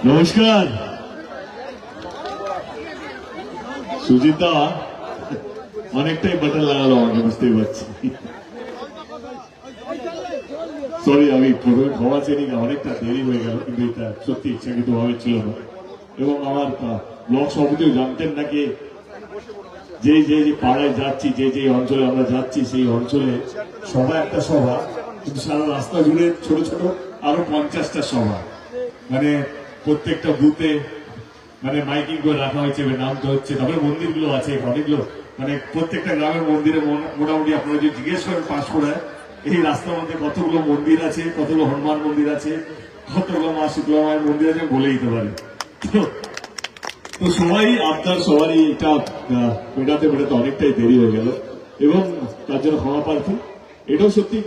নমস্কার সুজিতা, অনেকটাই বাটন লাগালো আমাকে, বুঝতেই পারছি। সরি, আমি প্রথমে ক্ষমা চেনি না, অনেকটা দেরি হয়ে গেল, কিন্তু এটা সত্যি ইচ্ছাকৃত ভাবে ছিল না। এবং আমার ব্লক সভাপতিও জানতেন নাকি যে যে যে পাড়ায় যাচ্ছি, যে যে অঞ্চলে আমরা যাচ্ছি, সেই অঞ্চলে সভা একটা সভা, কিন্তু সারা রাস্তা জুড়ে ছোট ছোট আরো 50টা সভা, মানে প্রত্যেকটা বুথে মানে মাইকিং করে রাখা হয়েছে, নাম তো হচ্ছে। তারপরে মন্দিরগুলো আছে অনেকগুলো, মানে প্রত্যেকটা গ্রামের মন্দিরে মোটামুটি আপনারা যদি জিজ্ঞেস করেন পাঁশকুড়ায় এই রাস্তার মধ্যে কতগুলো মন্দির আছে, কতগুলো হনুমান মন্দির আছে, কতগুলো মা শীতলা মায়ের মন্দির আছে বলে দিতে পারে। তো সবাই আপনার সবারই এটা মেটাতে মেটাতে অনেকটাই দেরি হয়ে গেল, এবং তার জন্য ক্ষমা প্রার্থী। এটাও সত্যি